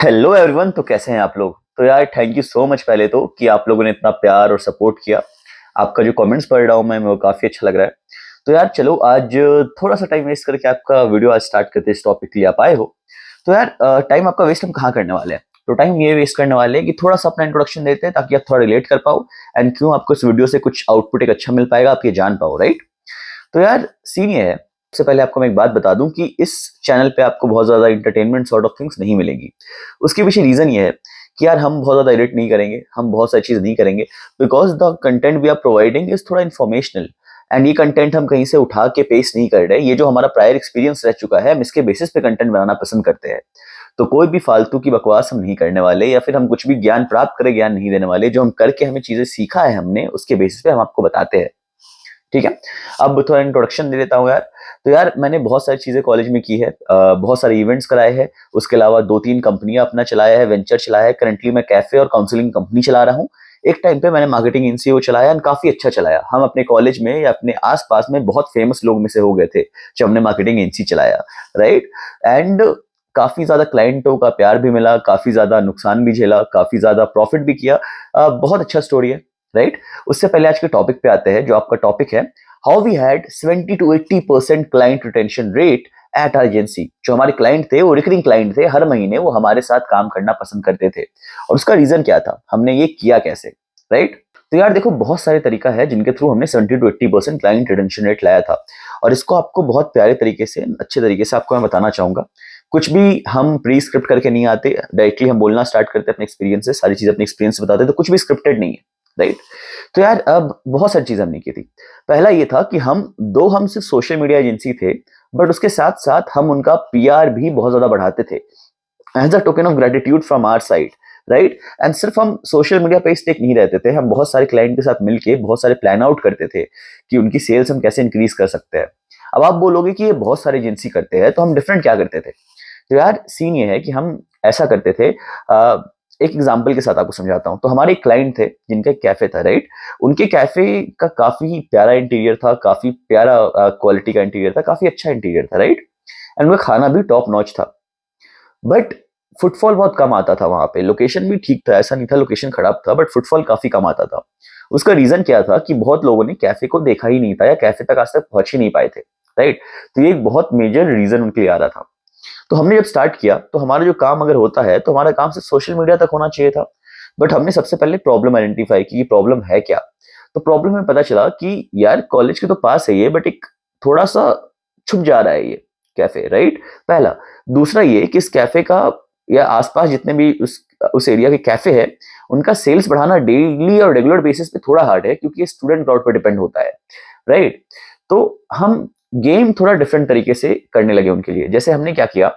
Hello everyone. तो कैसे हैं आप लोग? तो यार थैंक यू सो मच पहले तो कि आप लोगों ने इतना प्यार और सपोर्ट किया। आपका जो कमेंट्स पढ़ रहा हूँ मैं वो काफी अच्छा लग रहा है। तो यार चलो आज थोड़ा सा टाइम वेस्ट करके आपका वीडियो आज स्टार्ट करते हैं। इस टॉपिक के लिए आप आए हो तो यार टाइम आपका वेस्ट हम कहाँ करने वाले हैं? तो टाइम ये वेस्ट करने वाले हैं कि थोड़ा सा अपना इंट्रोडक्शन देते हैं ताकि आप थोड़ा रिलेट कर पाओ एंड क्यों आपको इस वीडियो से कुछ आउटपुट एक अच्छा मिल पाएगा, आप ये जान पाओ, राइट? तो यार सीन ये है, सबसे पहले आपको मैं एक बात बता दूं कि इस चैनल पे आपको बहुत ज्यादा इंटरटेनमेंट सॉर्ट ऑफ थिंग्स नहीं मिलेंगी। उसके पीछे रीजन ये है कि यार हम बहुत ज्यादा एडिट नहीं करेंगे, हम बहुत सारी चीज नहीं करेंगे, because the content we are providing is थोड़ा इन्फॉर्मेशनल। एंड ये कंटेंट हम कहीं से उठा के पेस्ट नहीं कर रहे, ये जो हमारा प्रायर एक्सपीरियंस रह चुका है हम इसके बेसिस पे कंटेंट बनाना पसंद करते हैं। तो कोई भी फालतू की बकवास हम नहीं करने वाले, या फिर हम कुछ भी ज्ञान प्राप्त करें ज्ञान नहीं देने वाले। जो हम करके हमें चीजें सीखा है हमने उसके बेसिस पे हम आपको बताते हैं, ठीक है? अब थोड़ा इंट्रोडक्शन दे देता हूँ यार। तो यार मैंने बहुत सारी चीजें कॉलेज में की है, बहुत सारे इवेंट्स कराए हैं। उसके अलावा 2-3 कंपनियां अपना चलाया है, वेंचर चलाया है। करंटली मैं कैफे और काउंसलिंग कंपनी चला रहा हूँ। एक टाइम पे मैंने मार्केटिंग एनसीओ चलाया एंड काफी अच्छा चलाया। हम अपने कॉलेज में या अपने आसपास में बहुत फेमस लोग में से हो गए थे जब हमने मार्केटिंग एनसी चलाया, राइट? एंड काफी ज्यादा क्लाइंटों का प्यार भी मिला, काफी ज्यादा नुकसान भी झेला, काफी ज्यादा प्रॉफिट भी किया। बहुत अच्छा स्टोरी है, राइट? उससे पहले आज के टॉपिक पे आते हैं। जो आपका टॉपिक है, how we had 70 to 80% client retention rate at our agency. जो हमारे क्लाइंट थे वो रिकरिंग क्लाइंट थे, हर महीने वो हमारे साथ काम करना पसंद करते थे। और उसका रीजन क्या था, हमने ये किया कैसे, राइट? तो यार देखो, बहुत सारे तरीका है जिनके थ्रू हमने 70 to 80% क्लाइंट रिटेंशन रेट लाया था। और इसको आपको बहुत प्यारे तरीके से, अच्छे तरीके से आपको मैं बताना चाहूंगा। कुछ भी हम प्री स्क्रिप्ट करके नहीं आते, डायरेक्टली हम बोलना स्टार्ट करते हैं अपने एक्सपीरियंस से, सारी चीजें अपने एक्सपीरियंस से बताते हैं। तो कुछ भी स्क्रिप्टेड नहीं है, राइट? तो यार अब बहुत सारी चीज हमने की थी। पहला ये था कि हम सिर्फ सोशल मीडिया एजेंसी थे, बट उसके साथ साथ हम उनका पीआर भी बहुत ज्यादा बढ़ाते थे as a token of gratitude from our side, right? And सिर्फ हम सोशल मीडिया पे स्टिक नहीं रहते थे, हम बहुत सारे क्लाइंट के साथ मिलके बहुत सारे प्लान आउट करते थे कि उनकी सेल्स हम कैसे इंक्रीज कर सकते हैं। अब आप बोलोगे कि ये बहुत सारे एजेंसी करते हैं, तो हम डिफरेंट क्या करते थे? तो यार सीन ये है कि हम ऐसा करते थे। एक एग्जांपल के साथ आपको समझाता हूँ। तो हमारे एक क्लाइंट थे जिनका एक कैफे था, राइट? उनके कैफे का काफी प्यारा इंटीरियर था, काफी प्यारा क्वालिटी का इंटीरियर था, काफी अच्छा इंटीरियर था, राइट? एंड उनका खाना भी टॉप नॉच था। बट फुटफॉल बहुत कम आता था वहां पे। लोकेशन भी ठीक था, ऐसा नहीं था लोकेशन खराब था, बट फुटफॉल काफी कम आता था। उसका रीजन क्या था कि बहुत लोगों ने कैफे को देखा ही नहीं था या कैफे तक आज तक पहुंच ही नहीं पाए थे, राइट? तो ये एक बहुत मेजर रीजन उनके लिए आ रहा था। तो हमने जब स्टार्ट किया तो हमारा जो काम अगर होता है तो हमारा काम सिर्फ सोशल मीडिया तक होना चाहिए था। बट हमने सबसे पहले प्रॉब्लम आइडेंटिफाई की, प्रॉब्लम है क्या। तो प्रॉब्लम में पता चला कि यार कॉलेज के तो पास है ये, बट एक थोड़ा सा छुप जा रहा है ये कैफे, राइट? पहला। दूसरा ये कि इस कैफे का या आसपास जितने भी उस एरिया के कैफे है, उनका सेल्स बढ़ाना डेली और रेगुलर बेसिस पे थोड़ा हार्ड है, क्योंकि ये स्टूडेंट क्राउड पर डिपेंड होता है, राइट? तो हम गेम थोड़ा डिफरेंट तरीके से करने लगे उनके लिए। जैसे हमने क्या किया,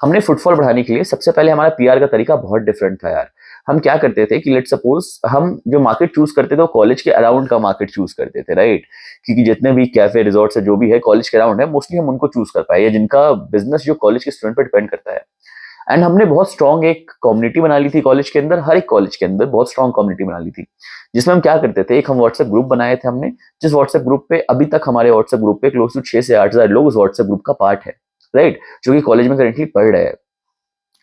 हमने फुटफॉल बढ़ाने के लिए सबसे पहले हमारा पीआर का तरीका बहुत डिफरेंट था यार। हम क्या करते थे कि लेट सपोज हम जो मार्केट चूज करते थे वो कॉलेज के अराउंड का मार्केट चूज करते थे, राइट? क्योंकि जितने भी कैफे रिजॉर्ट्स है जो भी है कॉलेज के अराउंड है, मोस्टली हम उनको चूज कर पाए, या जिनका बिजनेस जो कॉलेज के स्टूडेंट पर डिपेंड करता है। एंड हमने बहुत स्ट्रॉन्ग एक कम्युनिटी बना ली थी कॉलेज के अंदर। हर एक कॉलेज के अंदर बहुत स्ट्रॉन्ग कम्युनिटी बना ली थी, जिसमें हम क्या करते थे, एक हम व्हाट्सएप ग्रुप बनाए थे हमने। जिस व्हाट्सएप ग्रुप पे अभी तक हमारे व्हाट्सएप ग्रुप पे क्लोज टू 6 से 8 हजार लोग उस व्हाट्सएप ग्रुप का पार्ट है, राइट? जो कि कॉलेज में करेंटली पढ़ रहे हैं।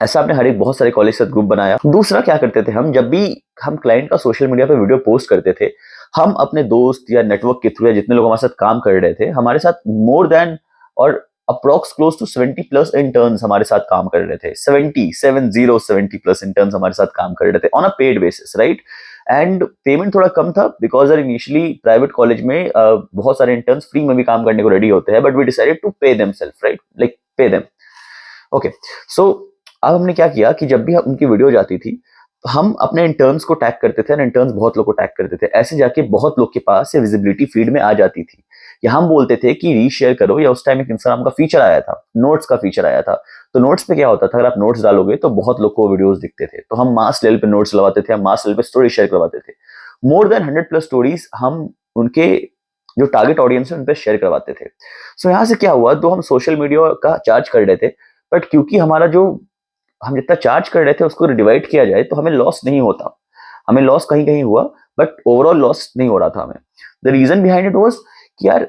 ऐसा आपने हर एक बहुत सारे कॉलेज से ग्रुप बनाया। दूसरा क्या करते थे, हम जब भी हम क्लाइंट का सोशल मीडिया पे वीडियो पोस्ट करते थे, हम अपने दोस्त या नेटवर्क के थ्रू या जितने लोग हमारे साथ काम कर रहे थे, हमारे साथ मोर देन और approx close to 70 plus interns हमारे साथ काम कर रहे थे। 70 प्लस इंटर्न्स हमारे साथ काम कर रहे थे on a paid basis, right? And payment थोड़ा कम था बिकॉज इनिशियली प्राइवेट कॉलेज में बहुत सारे इंटर्न्स फ्री में भी काम करने को रेडी होते हैं, but we decided to pay them self, right? Like pay them. Okay. So अब हमने क्या किया कि जब भी उनकी वीडियो जाती थी, हम अपने इंटर्न्स को टैग करते थे और इंटर्न्स बहुत लोग को टैग करते थे। ऐसे जाके बहुत लोग के पास ये विजिबिलिटी फीड में आ जाती थी। या हम बोलते थे कि रीशेयर करो, या उस टाइम एक इंस्टाग्राम का फीचर आया था, नोट्स का फीचर आया था। तो नोट्स पे क्या होता था, अगर आप नोट्स डालोगे तो बहुत लोग को वीडियोस दिखते थे। तो हम मास लेवल पे नोट्स लगाते थे, हम मास लेवल पे स्टोरी शेयर करवाते थे। मोर देन 100 प्लस स्टोरीज हम उनके जो टारगेट ऑडियंस है उन पे शेयर करवाते थे। सो यहाँ से क्या हुआ, तो हम सोशल मीडिया का चार्ज कर रहे थे, बट क्योंकि हमारा जो हम जितना चार्ज कर रहे थे उसको डिवाइड किया जाए तो हमें लॉस नहीं होता। हमें लॉस कहीं कहीं हुआ, बट ओवरऑल लॉस नहीं हो रहा था हमें। The reason behind it was कि यार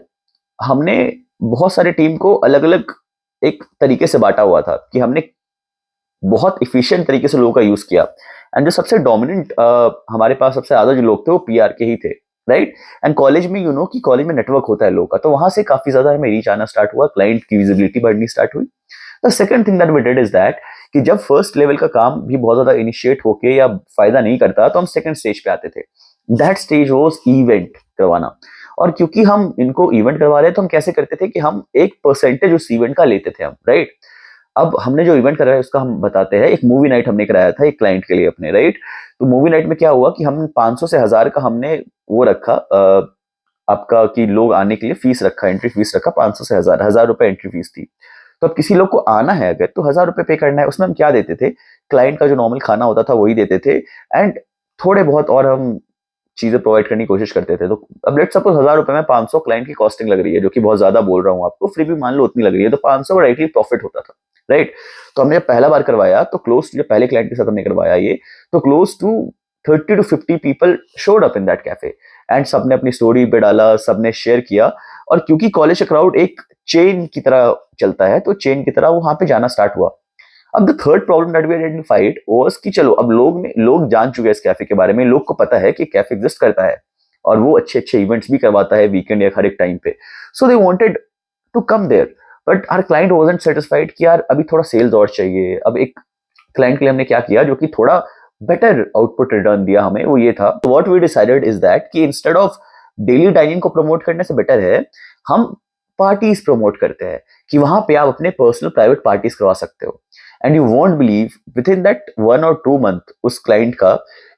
हमने बहुत सारे टीम को अलग अलग एक तरीके से बांटा हुआ था कि हमने बहुत इफिशिएंट तरीके से लोगों का यूज किया। एंड जो सबसे डोमिनेंट हमारे पास सबसे ज्यादा जो लोग थे वो पीआर के ही थे, राइट। एंड कॉलेज में कि कॉलेज में नेटवर्क होता है लोगों का, तो वहां से काफी ज्यादा हमें रीच आना स्टार्ट हुआ, क्लाइंट की विजिबिलिटी बढ़नी स्टार्ट हुई। The second thing that we did is that कि जब फर्स्ट लेवल का काम भी बहुत ज्यादा इनिशिएट होके या फायदा नहीं करता, तो हम सेकंड स्टेज पे आते थे। दैट स्टेज वाज इवेंट करवाना। और क्योंकि हम इनको इवेंट करवा रहे हैं, तो हम कैसे करते थे कि हम एक परसेंटेज उस इवेंट का लेते थे हम, राइट। अब हमने जो इवेंट कराया उसका हम बताते हैं। एक मूवी नाइट हमने कराया था एक क्लाइंट के लिए अपने, राइट। तो मूवी नाइट में क्या हुआ कि हम 500 से 1000 का हमने वो रखा, आपका कि लोग आने के लिए फीस रखा, एंट्री फीस रखा 500 से 1000, 1000 रुपए एंट्री फीस थी। तो अब किसी लोग को आना है अगर, तो 1000 रुपए पे करना है। उसमें हम क्या देते थे, क्लाइंट का जो नॉर्मल खाना होता था वही देते थे, एंड थोड़े बहुत और हम चीजें प्रोवाइड करने की कोशिश करते थे। तो अब लेट सपोज 1000 रुपए में 500 क्लाइंट की कॉस्टिंग लग रही है, जो कि बहुत ज्यादा बोल रहा हूँ आपको, फिर भी मान लो उतनी लग रही है, तो 500 का डायरेक्टली प्रॉफिट होता था, राइट। तो हमने जब पहला बार करवाया, तो क्लोज जो पहले क्लाइंट के साथ हमने करवाया ये, तो close to 30 to 50 people showed up in that cafe, and सबने अपनी स्टोरी पे डाला, सबने शेयर किया। और क्योंकि कॉलेज का क्राउड एक चेन की तरह चलता है, तो चेन की तरह वहां पे जाना स्टार्ट हुआ। अब the third problem that we identified was कि चलो अब लोग जान चुके हैं इस कैफे के बारे में, लोग को पता है कि कैफे एग्जिस्ट करता है और वो अच्छे अच्छे इवेंट्स भी करवाता है वीकेंड या हर एक टाइम पे। So they wanted to come there, but our client wasn't satisfied कि यार अभी थोड़ा सेल्स और चाहिए। अब एक क्लाइंट के लिए हमने क्या किया जो कि थोड़ा बेटर आउटपुट रिटर्न दिया हमें, वो ये था, what we decided is that कि इंस्टेड ऑफ डेली डाइनिंग को प्रमोट करने से बेटर है हम पार्टीज प्रमोट करते हैं, कि वहां पे आप अपने पर्सनल प्राइवेट पार्टीज करवा सकते हो। And you won't believe, with in that 1 or 2 month उस क्लाइंट का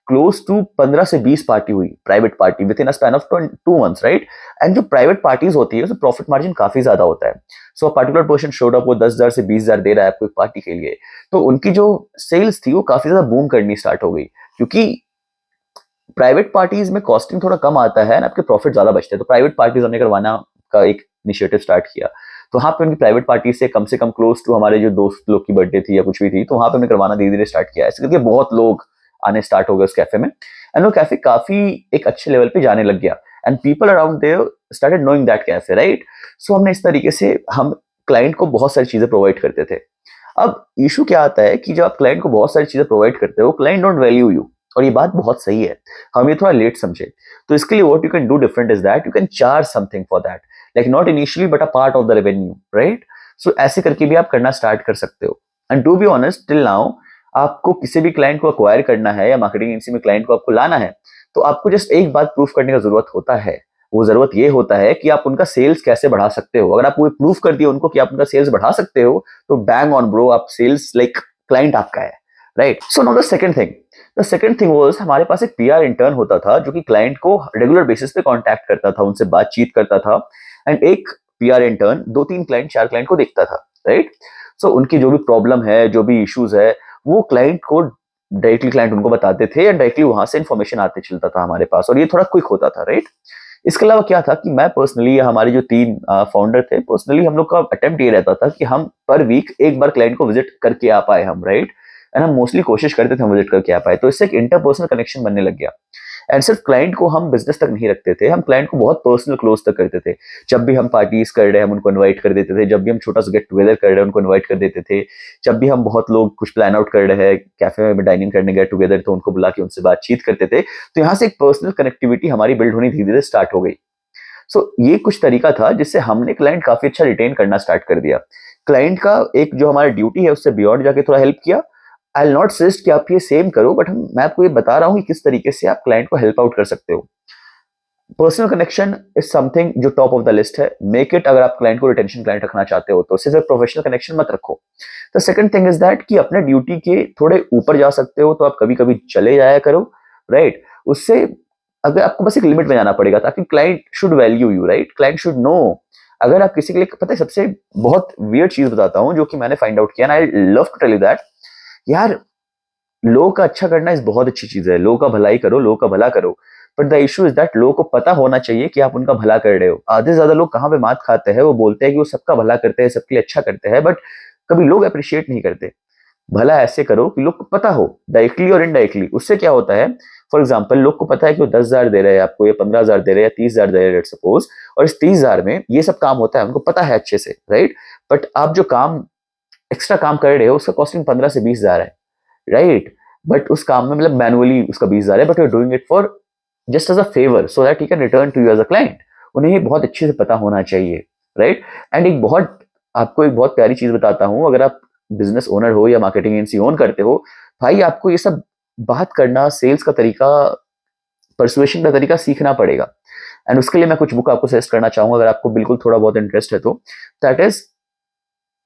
क्लोज टू 15 से 20 पार्टी हुई, private party, with in a span of 2 months, right. And जो प्राइवेट पार्टीज होती है उसमें प्रॉफिट मार्जिन काफी ज्यादा होता है। So particular person showed up, वो 10,000 से 20,000 दे रहा है आपको एक पार्टी के लिए, तो उनकी जो सेल्स थी वो काफी ज्यादा बूम करनी स्टार्ट हो गई, क्योंकि प्राइवेट पार्टीज में कॉस्टिंग थोड़ा कम आता है और आपके प्रॉफिट ज्यादा बचते हैं। तो प्राइवेट पार्टीज हमने करवाना का एक इनिशिएटिव स्टार्ट किया। तो वहां पे उनकी प्राइवेट पार्टी से कम क्लोज टू हमारे जो दोस्त लोग की बर्थडे थी या कुछ भी थी, तो वहां पे हमने करवाना धीरे धीरे स्टार्ट किया। ऐसे करके बहुत लोग आने स्टार्ट हो गए उस कैफे में, एंड वो कैफे काफी एक अच्छे लेवल पे जाने लग गया, and people around there started knowing that cafe, right. So हमने इस तरीके से हम क्लाइंट को बहुत सारी चीजें प्रोवाइड करते थे। अब इशू क्या आता है कि जब आप क्लाइंट को बहुत सारी चीजें प्रोवाइड करते हो, क्लाइंट डोंट वैल्यू यू, और ये बात बहुत सही है, हम ये थोड़ा लेट समझे। तो इसके लिए what you can do different is that you can charge something for that, like not initially but a part of the revenue, right. So ऐसे करके भी आप करना स्टार्ट कर सकते हो। And to be honest, till now आपको किसी भी क्लाइंट को अक्वायर करना है या मार्केटिंग एजेंसी में क्लाइंट को आपको लाना है, तो आपको जस्ट एक बात प्रूफ करने का जरूरत होता है। वो जरूरत ये होता है कि आप उनका सेल्स कैसे बढ़ा सकते हो। अगर आप वो प्रूफ कर दिए उनको कि आप उनका सेल्स बढ़ा सकते हो, तो बैंग ऑन ब्रो, आप सेल्स लाइक क्लाइंट आपका है, right. So now the second thing was, हमारे पास एक पीआर इंटर्न होता था जो कि क्लाइंट को रेगुलर बेसिस पे कांटेक्ट करता था, उनसे बातचीत करता था। एंड एक पीआर इंटर्न 2-3 क्लाइंट 4 क्लाइंट को देखता था, राइट। सो उनकी जो भी प्रॉब्लम है, जो भी इश्यूज है, वो क्लाइंट को डायरेक्टली क्लाइंट उनको बताते थे, एंड डायरेक्टली वहां से इन्फॉर्मेशन आते चलता था हमारे पास, और ये थोड़ा क्विक होता था, राइट। इसके अलावा क्या था कि मैं पर्सनली, या हमारे जो 3 फाउंडर थे, पर्सनली हम लोग का अटेम्प्ट ये रहता था कि हम पर वीक एक बार क्लाइंट को विजिट करके आ पाए हम, राइट। एंड हम मोस्टली कोशिश करते थे हम विजिट करके आ पाए, तो इससे एक इंटरपर्सनल कनेक्शन बनने लग गया। एंड सिर्फ क्लाइंट को हम बिजनेस तक नहीं रखते थे, हम क्लाइंट को बहुत पर्सनल क्लोज तक करते थे। जब भी हम पार्टीज कर रहे हैं हम उनको इनवाइट कर देते थे, जब भी हम छोटा सा गेट टुगेदर कर रहे हैं उनको इनवाइट कर देते थे, जब भी हम बहुत लोग कुछ प्लान आउट कर रहे हैं कैफे में डाइनिंग करने गेट टुगेदर, तो उनको बुला के उनसे बातचीत करते थे। तो यहाँ से एक पर्सनल कनेक्टिविटी हमारी बिल्ड होनी धीरे धीरे स्टार्ट हो गई। ये कुछ तरीका था जिससे हमने क्लाइंट काफी अच्छा रिटेन करना स्टार्ट कर दिया। क्लाइंट का एक जो हमारा ड्यूटी है उससे बियॉन्ड जाके थोड़ा हेल्प किया। आई विल नॉट सजेस्ट कि आप ये सेम करो, बट मैं आपको ये बता रहा हूँ कि किस तरीके से आप क्लाइंट को हेल्प आउट कर सकते हो। पर्सनल कनेक्शन इज समथिंग जो टॉप ऑफ द लिस्ट है, मेक इट। अगर आप क्लाइंट को रिटेंशन क्लाइंट रखना चाहते हो तो सिर्फ प्रोफेशनल कनेक्शन मत रखो। The second thing is that कि अपने ड्यूटी के थोड़े ऊपर जा सकते हो तो आप कभी कभी चले जाया करो, राइट। उससे अगर आपको बस एक लिमिट में जाना पड़ेगा ताकि client should value you, right, client should know. अगर आप किसी के लिए, पता है सबसे बहुत वियर्ड चीज बताता हूँ जो कि मैंने फाइंड आउट किया, I love to tell you that, यार लोगों का अच्छा करना इस बहुत अच्छी चीज है, लोगों का भलाई करो, लोगों का भला करो। But the issue is that लोगों को पता होना चाहिए कि आप उनका भला कर रहे हो। आधे से ज्यादा लोग कहाँ पे मात खाते हैं, वो बोलते हैं कि वो सबका भला करते हैं, सबके लिए अच्छा करते हैं, बट कभी लोग अप्रिशिएट नहीं करते। भला ऐसे करो कि लोग को पता हो, डायरेक्टली और इनडायरेक्टली। उससे क्या होता है, फॉर एग्जाम्पल लोग को पता है कि वो 10,000 दे रहे हैं आपको, या 15,000 दे रहे हैं, या 30,000 दे रहे हैं सपोज, और इस 30,000 में ये सब काम होता है, उनको पता है अच्छे से, राइट। बट आप जो काम एक्स्ट्रा काम कर रहे हो, उसका कॉस्टिंग 15 से 20 हजार है, राइट? बट उस काम में मतलब मैनुअली उसका 20 हजार है, but you are doing it for just as a favour so that you can return to you as a client. उन्हें ये बहुत अच्छे से पता होना चाहिए, राइट? एंड आपको एक बहुत प्यारी चीज बताता हूँ, अगर आप बिजनेस ओनर हो या मार्केटिंग एजेंसी ओन करते हो, भाई आपको ये सब बात करना, सेल्स का तरीका, परसुएशन का तरीका सीखना पड़ेगा। एंड उसके लिए मैं कुछ बुक आपको सजेस्ट करना चाहूंगा, अगर आपको बिल्कुल थोड़ा बहुत इंटरेस्ट है तो। That is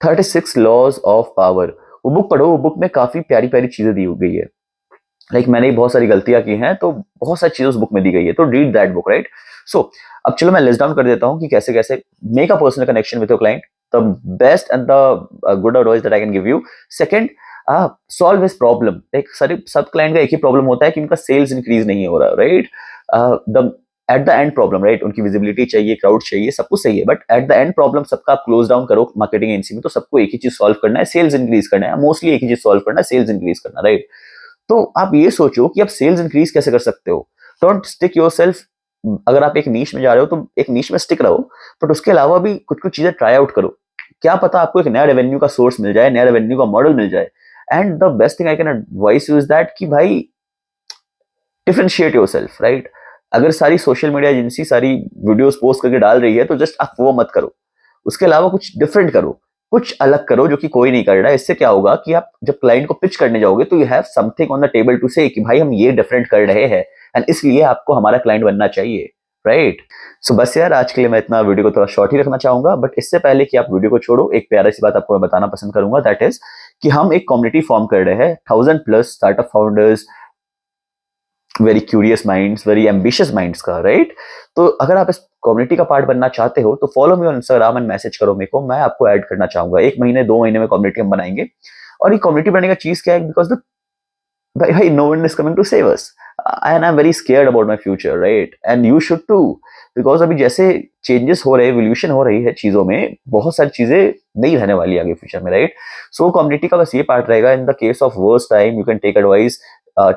36 laws of power. वो बुक पढ़ो, वो बुक में काफी प्यारी प्यारी चीजें दी गई है। मैंने बहुत सारी गलतियां की हैं, तो बहुत सारी चीजें उस बुक में दी गई है, तो रीड दैट बुक, राइट? सो अब चलो मैं लिस्ट डाउन कर देता हूँ कि कैसे कैसे make a personal connection with your client. The best and the good advice that I can give you. Second, solve his problem. एक सारे सब क्लाइंट का एक ही प्रॉब्लम होता है कि उनका सेल्स इंक्रीज नहीं हो रहा, right? The at the end problem, right? उनकी विजिबिलिटी चाहिए, क्राउड चाहिए, सब कुछ सही है, but at the end problem सबका आप क्लोज डाउन करो मार्केटिंग एजेंसी में, तो सबको एक ही चीज सॉल्व करना है, सेल्स इंक्रीज करना है। मोस्टली एक ही चीज सॉल्व करना है, सेल्स इंक्रीज करना, राइट? तो आप ये सोचो कि आप सेल्स इंक्रीज कैसे कर सकते हो। Don't stick yourself. अगर आप एक नीश में जा रहे हो तो एक नीश में स्टिक रहो, बट उसके अलावा भी कुछ कुछ चीजें ट्राई आउट करो। क्या पता आपको एक नया रेवेन्यू का सोर्स मिल जाए, नया रेवेन्यू का मॉडल मिल जाए। And the best thing I can advice you is that कि भाई डिफरेंशिएट योरसेल्फ, राइट? अगर सारी सोशल मीडिया एजेंसी सारी वीडियोस पोस्ट करके डाल रही है तो जस्ट आप वो मत करो, उसके अलावा कुछ डिफरेंट करो, कुछ अलग करो जो कि कोई नहीं कर रहा है। इससे क्या होगा कि आप जब क्लाइंट को पिच करने जाओगे तो you have something on the table to say कि भाई हम ये डिफरेंट कर रहे हैं, एंड इसलिए आपको हमारा क्लाइंट बनना चाहिए, राइट? सो बस यार, आज के लिए मैं इतना वीडियो को थोड़ा शॉर्ट ही रखना चाहूंगा, बट इससे पहले कि आप वीडियो को छोड़ो, एक प्यारी सी बात आपको मैं बताना पसंद करूंगा। दैट इज कि हम एक कम्युनिटी फॉर्म कर रहे हैं, 1000+ startup founders, very curious minds, very ambitious minds का, राइट? तो अगर आप इस कम्युनिटी का पार्ट बनना चाहते हो तो follow me on Instagram and message करो मेरे को, मैं आपको ऐड करना चाहूंगा। 1 महीने 2 महीने में कम्युनिटी हम बनाएंगे। और ये कम्युनिटी बनने का चीज क्या है, बिकॉज द भाई no one is coming to save us, and I am very scared about my future, right? And you should too, because अभी जैसे चेंजेस हो रहे हैं, एवोल्यूशन हो रही है चीजों में, बहुत सारी चीजें नहीं रहने वाली आगे फ्यूचर में, राइट? सो कम्युनिटी का बस ये पार्ट रहेगा, in the case of worst time you can take advice,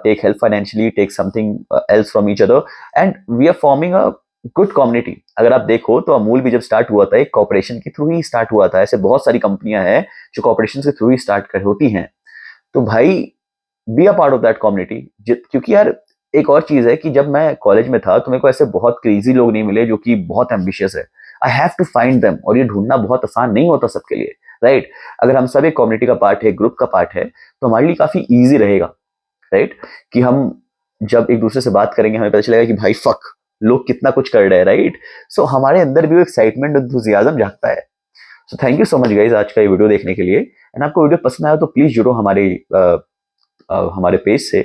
take help financially, take something else from each other, and we are forming a good community। अगर आप देखो तो अमूल भी जब स्टार्ट हुआ था एक कॉर्पोरेशन के थ्रू ही स्टार्ट हुआ था। ऐसे बहुत सारी कंपनियां हैं जो कॉर्पोरेशन के थ्रू ही स्टार्ट कर होती हैं। तो भाई be a part of that community, क्योंकि यार एक और चीज है कि जब मैं कॉलेज में था तो मेरे को ऐसे बहुत क्रेजी लोग नहीं मिले जो कि बहुत एम्बिशियस है। I have to find them, और ये ढूंढना बहुत आसान नहीं होता सबके लिए, राइट? अगर हम सब एक कम्युनिटी का पार्ट है, ग्रुप का पार्ट है, तो हमारे लिए काफी ईजी रहेगा, राइट? कि हम जब एक दूसरे से बात करेंगे हमें पता चलेगा कि भाई फक, लोग कितना कुछ कर रहे हैं, राइट? सो हमारे अंदर भी वो एक्साइटमेंट, एंथुसियाज्म जागता है। So thank you so much guys आज का ये वीडियो देखने के लिए। एंड आपको वीडियो पसंद आया तो प्लीज जुड़ो हमारे पेज से।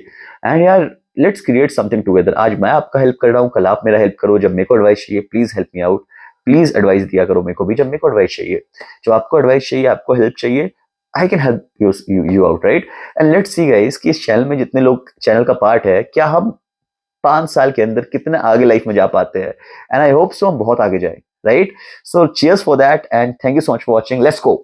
एंड यार लेट्स क्रिएट समथिंग टुगेदर। आज मैं आपका हेल्प कर रहा हूँ, कल आप मेरा हेल्प करो। जब मेरे को एडवाइस चाहिए please help me out, please advice दिया करो मेरे को भी जब मेरे को एडवाइस चाहिए। जब आपको एडवाइस चाहिए, आपको हेल्प चाहिए, I can help you out, right? And let's see guys कि इस चैनल में जितने लोग चैनल का पार्ट है, क्या हम 5 साल के अंदर कितने आगे लाइफ में जा पाते हैं। एंड आई होप सो हम बहुत आगे जाए, right? So cheers for that and thank you so much for watching. Let's go.